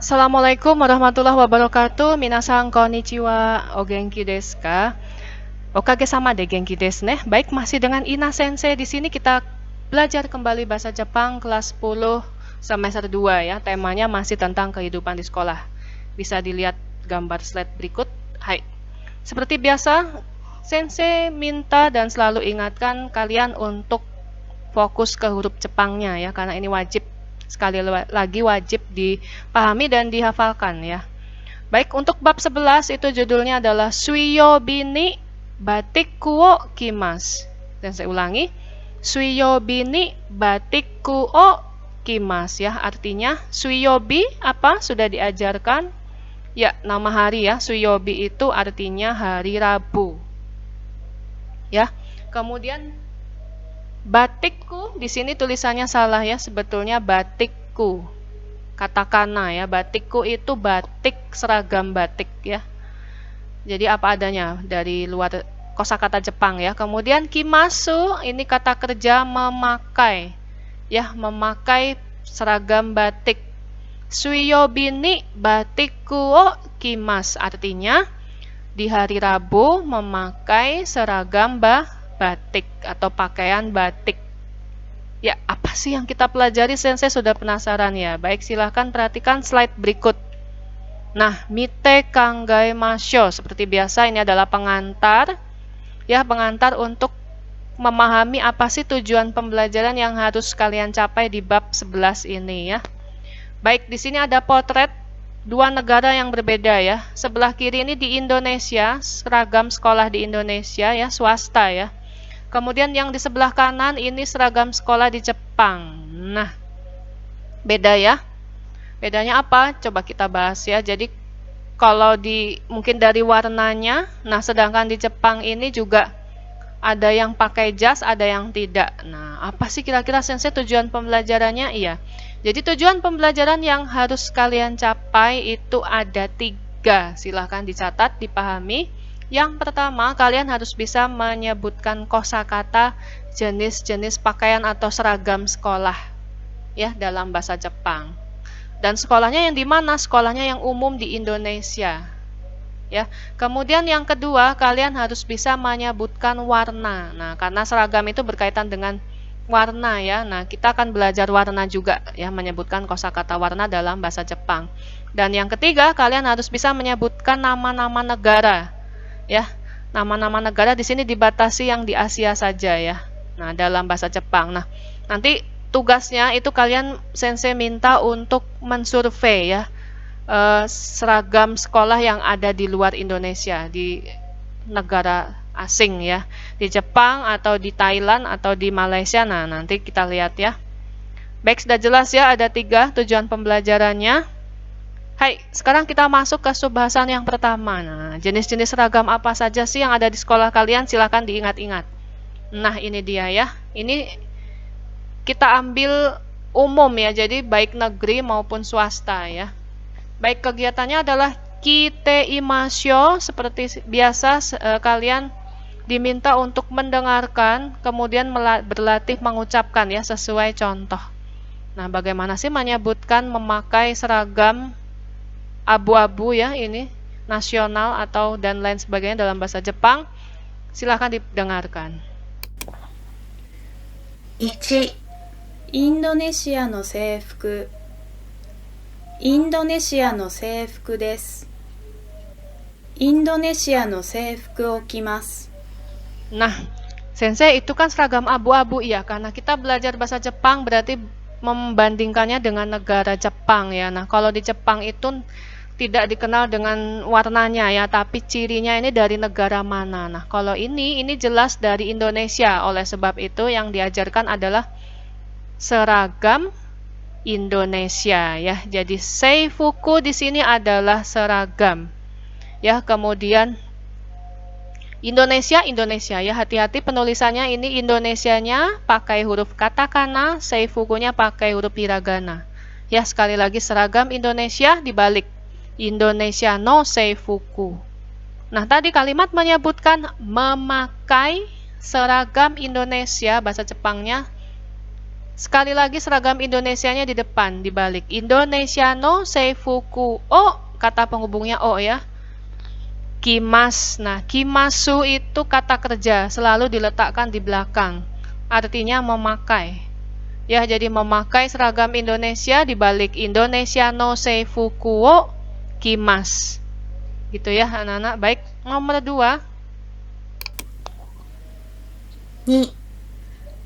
Assalamualaikum warahmatullahi wabarakatuh. Minasan konnichiwa. O genki desu ka? Okage sama de genki desu ne. Baik, masih dengan Ina Sensei di sini kita belajar kembali bahasa Jepang kelas 10 semester 2 ya. Temanya masih tentang kehidupan di sekolah. Bisa dilihat gambar slide berikut. Hai. Seperti biasa, Sensei minta dan selalu ingatkan kalian untuk fokus ke huruf Jepangnya ya, karena ini wajib, sekali lagi wajib dipahami dan dihafalkan ya. Baik, untuk bab 11 itu judulnya adalah Suiyobi ni Batikku o Kimas. Dan saya ulangi, Suiyobi ni Batikku o Kimas ya, artinya Suiyobi apa? Sudah diajarkan? Ya, nama hari ya. Suiyobi itu artinya hari Rabu. Ya. Kemudian batikku, di sini tulisannya salah ya, sebetulnya batikku. Katakana ya, batikku itu batik, seragam batik ya. Jadi apa adanya dari luar kosakata Jepang ya. Kemudian kimasu, ini kata kerja memakai. Ya, memakai seragam batik. Suiyobi ni batikku o kimas, artinya di hari Rabu memakai seragam batik atau pakaian batik. Ya, apa sih yang kita pelajari? Sensei sudah penasaran ya. Baik, silahkan perhatikan slide berikut. Nah, mite kangai masyo. Seperti biasa, ini adalah pengantar. Ya, pengantar untuk memahami apa sih tujuan pembelajaran yang harus kalian capai di bab 11 ini ya. Baik, di sini ada potret dua negara yang berbeda ya. Sebelah kiri ini di Indonesia, seragam sekolah di Indonesia ya, swasta ya. Kemudian yang di sebelah kanan ini seragam sekolah di Jepang. Nah, beda ya. Bedanya apa? Coba kita bahas ya. Jadi kalau mungkin dari warnanya, nah sedangkan di Jepang ini juga ada yang pakai jas, ada yang tidak. Nah, apa sih kira-kira Sensei tujuan pembelajarannya? Iya. Jadi tujuan pembelajaran yang harus kalian capai itu ada 3. Silahkan dicatat, dipahami. Yang pertama, kalian harus bisa menyebutkan kosakata jenis-jenis pakaian atau seragam sekolah ya dalam bahasa Jepang. Dan sekolahnya yang di mana? Sekolahnya yang umum di Indonesia. Ya. Kemudian yang kedua, kalian harus bisa menyebutkan warna. Nah, karena seragam itu berkaitan dengan warna ya. Nah, kita akan belajar warna juga ya, menyebutkan kosakata warna dalam bahasa Jepang. Dan yang ketiga, kalian harus bisa menyebutkan nama-nama negara. Ya. Nama-nama negara di sini dibatasi yang di Asia saja ya. Nah, dalam bahasa Jepang. Nah, nanti tugasnya itu kalian Sensei minta untuk mensurvei ya. Seragam sekolah yang ada di luar Indonesia, di negara asing ya, di Jepang atau di Thailand atau di Malaysia. Nah, nanti kita lihat ya. Baik, sudah jelas ya, ada 3 tujuan pembelajarannya. Hai, sekarang kita masuk ke subbahasan yang pertama. Nah, jenis-jenis seragam apa saja sih yang ada di sekolah kalian? Silakan diingat-ingat. Nah, ini dia ya. Ini kita ambil umum ya, jadi baik negeri maupun swasta ya. Baik, kegiatannya adalah kite imasyo. Seperti biasa kalian diminta untuk mendengarkan, kemudian berlatih mengucapkan ya sesuai contoh. Nah, bagaimana sih menyebutkan memakai seragam abu-abu ya, ini nasional atau dan lain sebagainya dalam bahasa Jepang? Silahkan didengarkan. 1. インドネシアの制服。インドネシアの制服です。インドネシアの制服を着ます。 Nah, Sensei itu kan seragam abu-abu ya, karena kita belajar bahasa Jepang berarti membandingkannya dengan negara Jepang ya. Nah, kalau di Jepang itu tidak dikenal dengan warnanya ya, tapi cirinya ini dari negara mana. Nah, kalau ini jelas dari Indonesia. Oleh sebab itu yang diajarkan adalah seragam Indonesia ya. Jadi seifuku di sini adalah seragam. Ya, kemudian Indonesia ya, hati-hati penulisannya ini Indonesianya pakai huruf katakana, seifukunya pakai huruf hiragana. Ya, sekali lagi seragam Indonesia dibalik. Indonesia no seifuku. Nah, tadi kalimat menyebutkan memakai seragam Indonesia, bahasa Jepangnya Sekali lagi seragam Indonesianya di depan, dibalik. Indonesia no seifuku o, kata penghubungnya o ya. Kimas. Nah, kimasu itu kata kerja, selalu diletakkan di belakang. Artinya memakai. Ya, jadi memakai seragam Indonesia dibalik Indonesia no seifuku o kimas. Gitu ya, anak-anak. Baik, nomor 2. 2、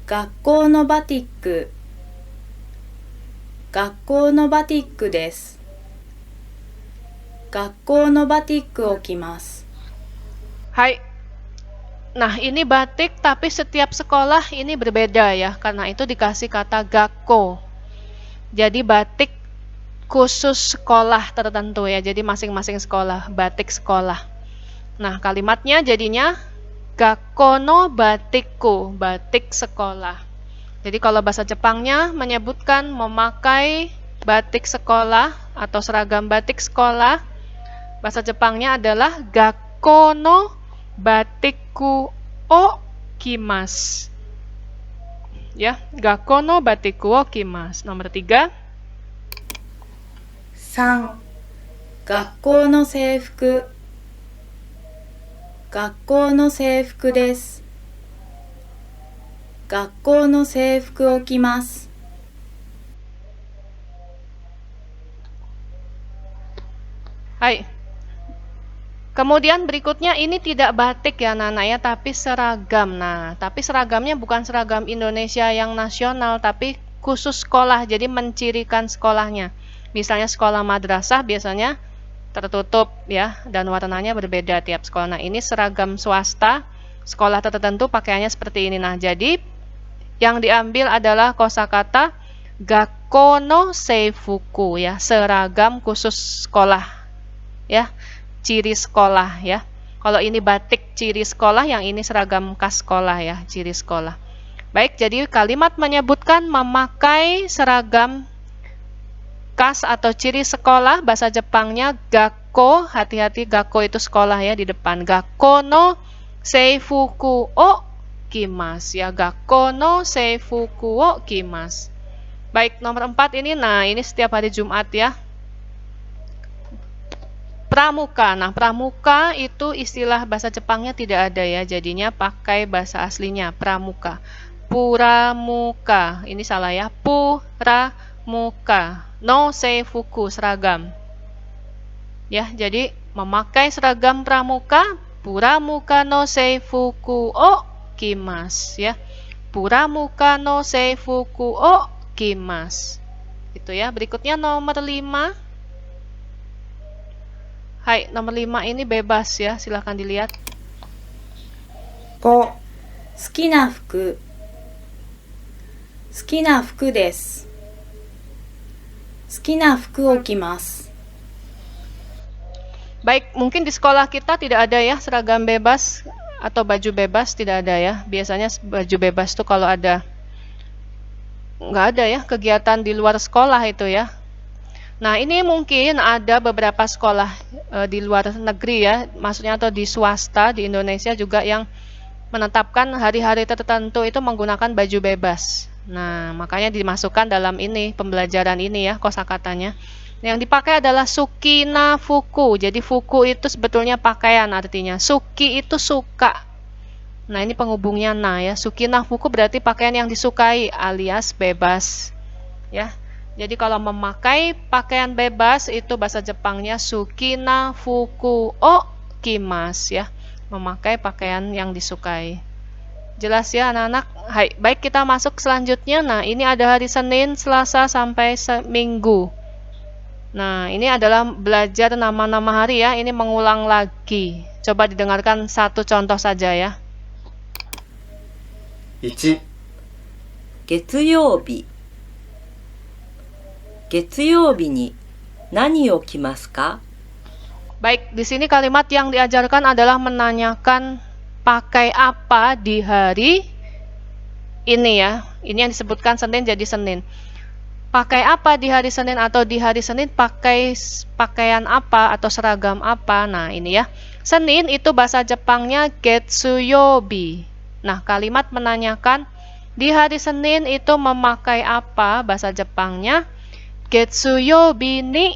学校のバティック。学校のバティックです。学校のバティックを着ます。Hai. Nah, ini batik tapi setiap sekolah ini berbeda ya. Karena itu dikasih kata gakko. Jadi batik khusus sekolah tertentu ya. Jadi masing-masing sekolah, batik sekolah. Nah, kalimatnya jadinya gakko no batikku, batik sekolah. Jadi kalau bahasa Jepangnya menyebutkan memakai batik sekolah atau seragam batik sekolah, bahasa Jepangnya adalah gakko no batikku o kimas. Ya, gakko no batikku o kimas. Nomor 3. 3、学校の制服。学校の制服です。学校の制服を着ます。Hai. Kemudian berikutnya ini tidak batik ya Nana ya, tapi seragam. Nah, tapi seragamnya bukan seragam Indonesia yang nasional, tapi khusus sekolah, jadi mencirikan sekolahnya. Misalnya sekolah madrasah biasanya tertutup ya, dan warnanya berbeda tiap sekolah. Nah, ini seragam swasta, sekolah tertentu pakaiannya seperti ini. Nah, jadi yang diambil adalah kosakata gakko no seifuku ya, seragam khusus sekolah ya, ciri sekolah ya. Kalau ini batik ciri sekolah, yang ini seragam khas sekolah ya, ciri sekolah. Baik, jadi kalimat menyebutkan memakai seragam khas atau ciri sekolah, bahasa Jepangnya gakko. Hati-hati, gakko itu sekolah ya di depan. Gakko no seifuku o kimas ya, gakko no seifuku o kimas. Baik, nomor 4 ini. Nah, ini setiap hari Jumat ya. Pramuka. Nah, pramuka itu istilah bahasa Jepangnya tidak ada ya, jadinya pakai bahasa aslinya, pramuka. Puramuka. Ini salah ya. Puramuka. No seifuku, seragam. Ya, jadi memakai seragam pramuka, puramuka no seifuku o kimas ya. Puramuka no seifuku o kimas. Itu ya. Berikutnya nomor 5. Hai, nomor 5 ini bebas ya, silahkan dilihat. 5、好きな服。好きな服です。好きな服を着ます。 Baik, mungkin di sekolah kita tidak ada ya seragam bebas atau baju bebas, tidak ada ya. Biasanya baju bebas tuh kalau ada, nggak ada ya kegiatan di luar sekolah itu ya. Nah, ini mungkin ada beberapa sekolah di luar negeri ya, maksudnya atau di swasta di Indonesia juga yang menetapkan hari-hari tertentu itu menggunakan baju bebas. Nah, makanya dimasukkan dalam ini pembelajaran ini ya kosakatanya. Yang dipakai adalah sukina fuku. Jadi fuku itu sebetulnya pakaian artinya. Suki itu suka. Nah, ini penghubungnya na ya. Sukina fuku berarti pakaian yang disukai alias bebas. Ya. Jadi kalau memakai pakaian bebas itu bahasa Jepangnya sukina fuku o kimas ya. Memakai pakaian yang disukai. Jelas ya anak-anak? Hai, baik, kita masuk selanjutnya. Nah, ini ada hari Senin, Selasa sampai Minggu. Nah, ini adalah belajar nama-nama hari ya. Ini mengulang lagi. Coba didengarkan satu contoh saja ya. 1、月曜日。月曜日に何を着ますか？ Baik, di sini kalimat yang diajarkan adalah menanyakan pakai apa di hari ini ya. Ini yang disebutkan Senin jadi Senin. Pakai apa di hari Senin atau di hari Senin pakai pakaian apa atau seragam apa. Nah, ini ya. Senin itu bahasa Jepangnya getsuyobi. Nah, kalimat menanyakan Di hari Senin itu memakai apa bahasa Jepangnya? Getsuyobi ni